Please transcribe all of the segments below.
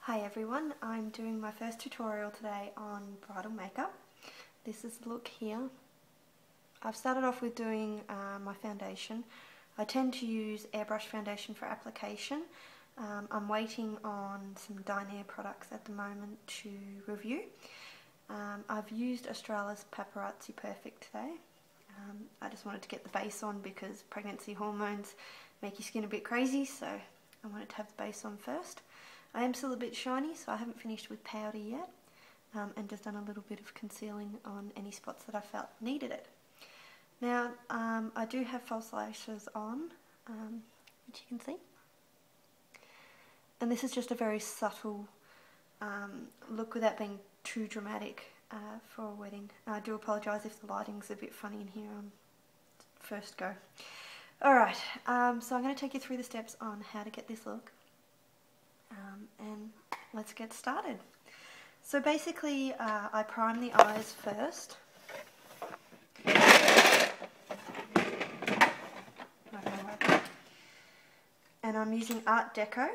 Hi everyone, I'm doing my first tutorial today on bridal makeup. This is the look here. I've started off with doing my foundation. I tend to use airbrush foundation for application. I'm waiting on some Eyeliner products at the moment to review. I've used Australis Paprazzi Perfect today. I just wanted to get the base on because pregnancy hormones make your skin a bit crazy, so I wanted to have the base on first. I am still a bit shiny, so I haven't finished with powder yet, and just done a little bit of concealing on any spots that I felt needed it. Now, I do have false lashes on, which you can see, and this is just a very subtle look without being too dramatic for a wedding. I do apologise if the lighting's a bit funny in here on first go. Alright, so I'm going to take you through the steps on how to get this look. And let's get started. So basically I prime the eyes first. And I'm using Art Deco.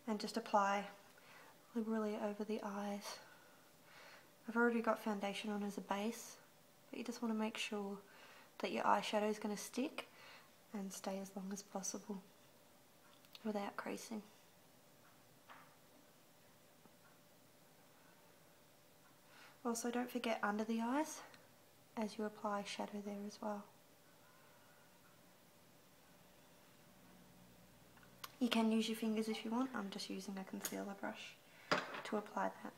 And just apply liberally over the eyes. I've already got foundation on as a base, but you just want to make sure that your eyeshadow is going to stick and stay as long as possible without creasing. Also, don't forget under the eyes as you apply shadow there as well. You can use your fingers if you want. I'm just using a concealer brush to apply that.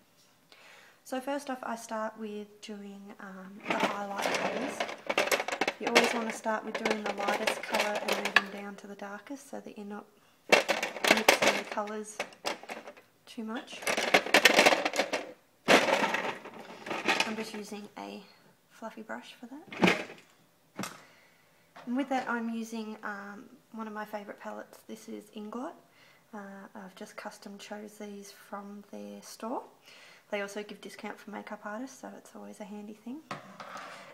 So first off, I start with doing the highlight colours. You always want to start with doing the lightest colour and moving down to the darkest so that you're not mixing the colours too much. I'm just using a fluffy brush for that. And with that I'm using one of my favourite palettes. This is Inglot. I've just custom chose these from their store. They also give discount for makeup artists, so it's always a handy thing.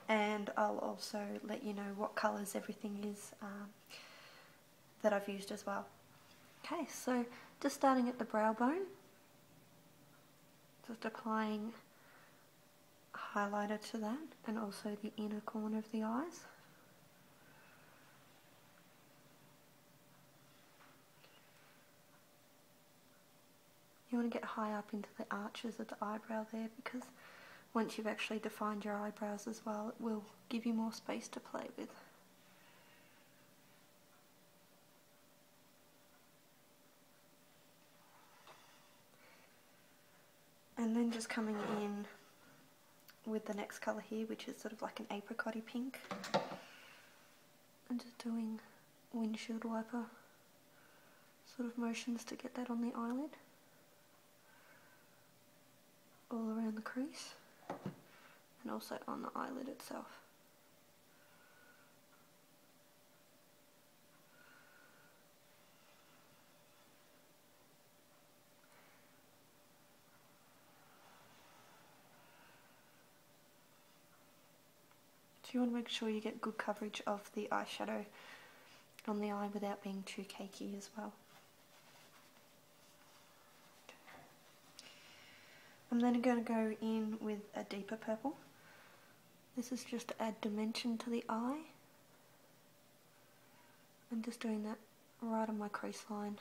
And I'll also let you know what colours everything is that I've used as well. Okay, so just starting at the brow bone, just applying highlighter to that and also the inner corner of the eyes. You want to get high up into the arches of the eyebrow there, because once you've actually defined your eyebrows as well, it will give you more space to play with. And then just coming in with the next colour here, which is sort of like an apricot-y pink, and just doing windshield wiper sort of motions to get that on the eyelid, all around the crease, and also on the eyelid itself. So you want to make sure you get good coverage of the eyeshadow on the eye without being too cakey as well. I'm then going to go in with a deeper purple. This is just to add dimension to the eye. I'm just doing that right on my crease line.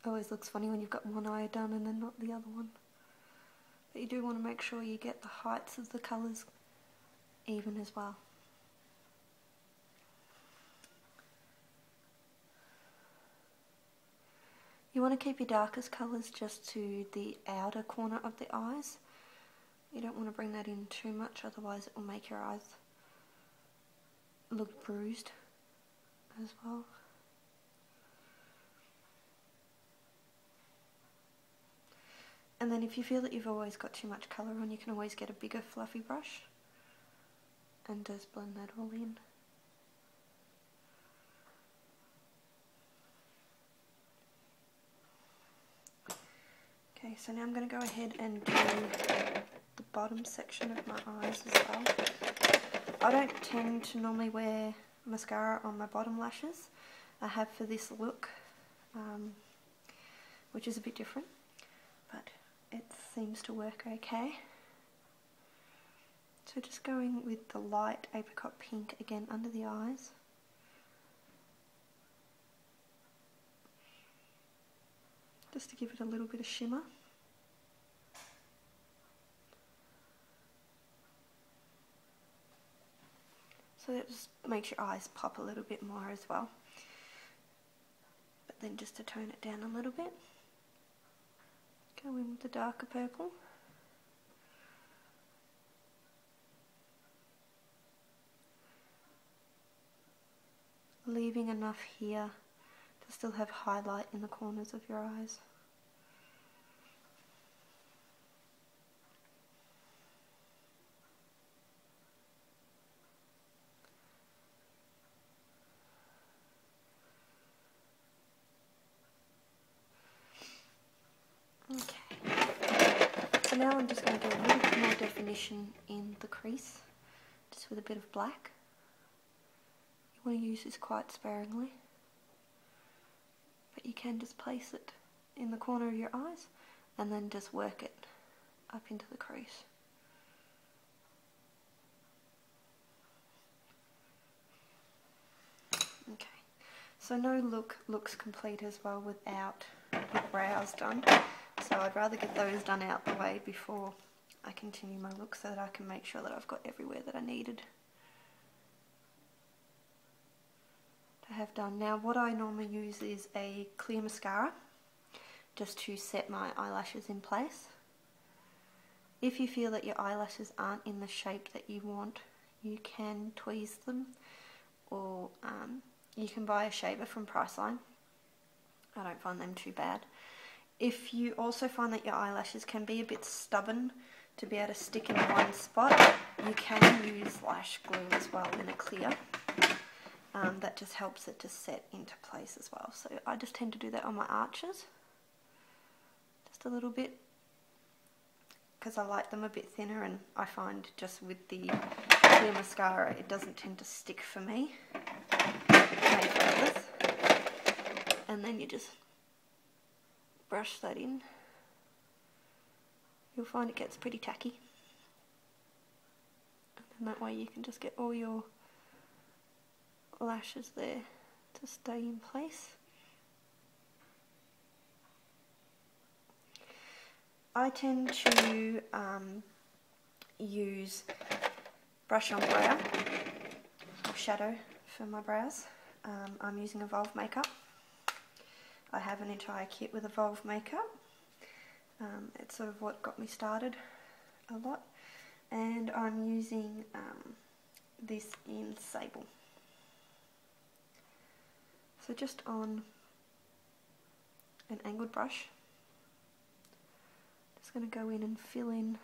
Always looks funny when you've got one eye done and then not the other one. But you do want to make sure you get the heights of the colours even as well. You want to keep your darkest colours just to the outer corner of the eyes. You don't want to bring that in too much, otherwise it will make your eyes look bruised as well. And then if you feel that you've always got too much colour on, you can always get a bigger fluffy brush and just blend that all in. Okay, so now I'm going to go ahead and do the bottom section of my eyes as well. I don't tend to normally wear mascara on my bottom lashes. I have for this look, which is a bit different, but it seems to work okay. So just going with the light apricot pink again under the eyes. Just to give it a little bit of shimmer. So that just makes your eyes pop a little bit more as well. But then just to tone it down a little bit, go in with the darker purple. Leaving enough here to still have highlight in the corners of your eyes. Okay, so now I'm just going to do a little bit more definition in the crease, just with a bit of black. You want to use this quite sparingly, but you can just place it in the corner of your eyes and then just work it up into the crease. Okay, so no look looks complete as well without your brows done, so I'd rather get those done out the way before I continue my look so that I can make sure that I've got everywhere that I needed to have done. Now what I normally use is a clear mascara just to set my eyelashes in place. If you feel that your eyelashes aren't in the shape that you want, you can tweeze them, or you can buy a shaver from Priceline. I don't find them too bad. If you also find that your eyelashes can be a bit stubborn to be able to stick in one spot, you can use lash glue as well in a clear. That just helps it to set into place as well. So I just tend to do that on my arches, just a little bit, because I like them a bit thinner, and I find just with the clear mascara it doesn't tend to stick for me. And then you just brush that in. You'll find it gets pretty tacky, and that way you can just get all your lashes there to stay in place. I tend to use brush on brow or shadow for my brows. I'm using Evolve Makeup. I have an entire kit with Evolve Makeup. It's sort of what got me started a lot, and I'm using this in Sable. So just on an angled brush, just going to go in and fill in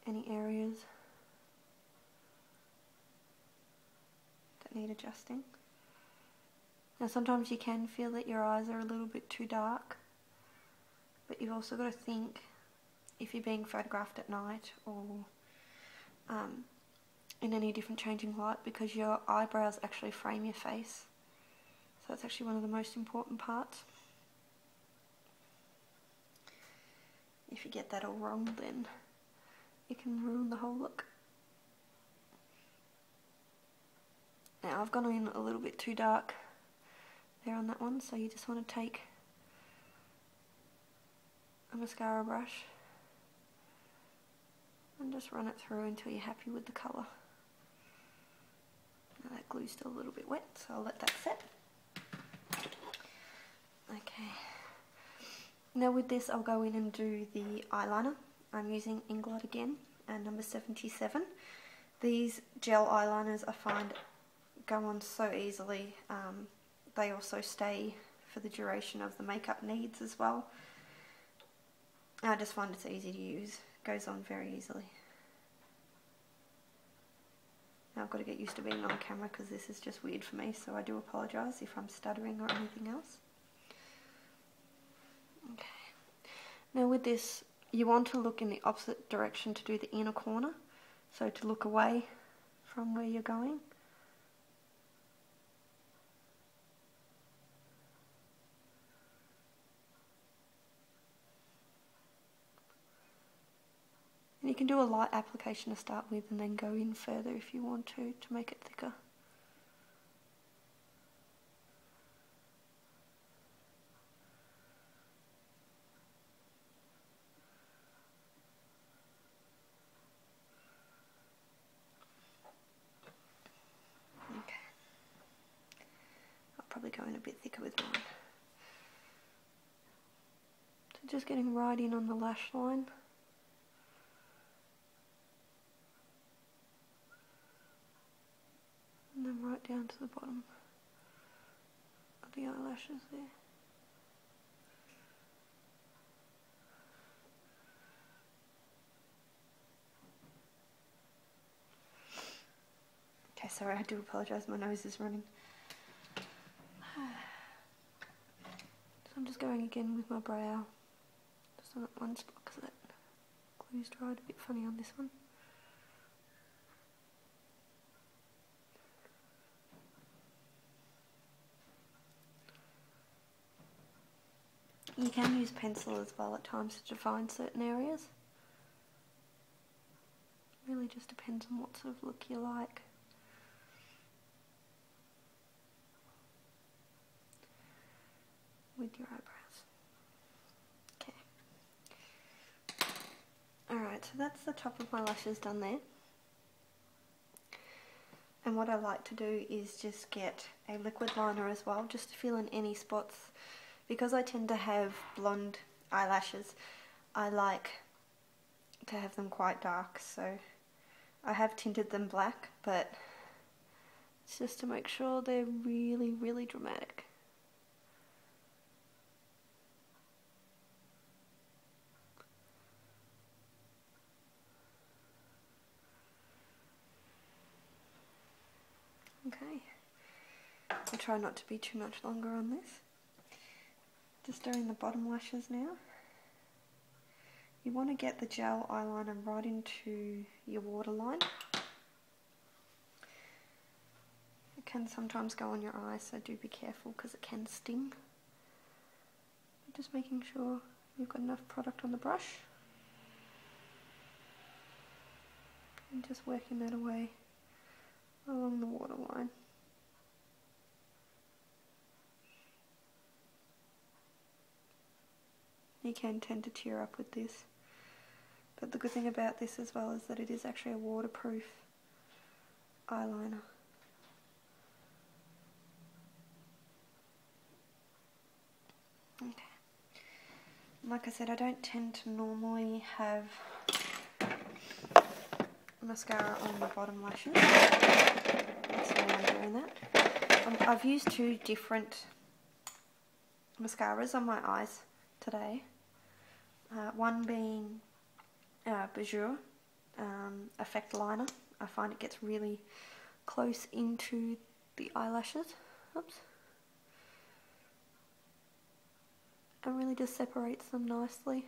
any areas that need adjusting. Now sometimes you can feel that your eyes are a little bit too dark, but you've also got to think, if you're being photographed at night or in any different changing light, because your eyebrows actually frame your face, so it's actually one of the most important parts. If you get that all wrong, then it can ruin the whole look. Now I've gone in a little bit too dark there on that one, so you just want to take a mascara brush and just run it through until you're happy with the colour. Now that glue's still a little bit wet, so I'll let that set. Okay. Now with this I'll go in and do the eyeliner. I'm using Inglot again, and number 77. These gel eyeliners I find go on so easily. They also stay for the duration of the makeup needs as well. I just find it's easy to use. Goes on very easily. Now I've got to get used to being on camera because this is just weird for me, so I do apologise if I'm stuttering or anything else. Okay. with this, you want to look in the opposite direction to do the inner corner, so to look away from where you're going. And you can do a light application to start with and then go in further if you want to make it thicker. Probably going a bit thicker with mine. So just getting right in on the lash line. And then right down to the bottom of the eyelashes there. Okay, sorry, I do apologise, my nose is running. So I'm just going again with my brow, just on that one spot because that glue's dried a bit funny on this one. You can use pencil as well at times to define certain areas. It really just depends on what sort of look you like. With your eyebrows. Okay. Alright, so that's the top of my lashes done there. And what I like to do is just get a liquid liner as well, just to fill in any spots. Because I tend to have blonde eyelashes, I like to have them quite dark, so I have tinted them black, but it's just to make sure they're really, really dramatic. Okay, I'll try not to be too much longer on this. Just doing the bottom lashes now. You want to get the gel eyeliner right into your waterline. It can sometimes go on your eyes, so do be careful because it can sting. Just making sure you've got enough product on the brush. And just working that away along the waterline. You can tend to tear up with this, but the good thing about this as well is that it is actually a waterproof eyeliner. Okay. Like I said, I don't tend to normally have mascara on the bottom lashes. That's why I'm doing that. I've used two different mascaras on my eyes today. One being beige effect liner. I find it gets really close into the eyelashes. Oops. And really just separates them nicely.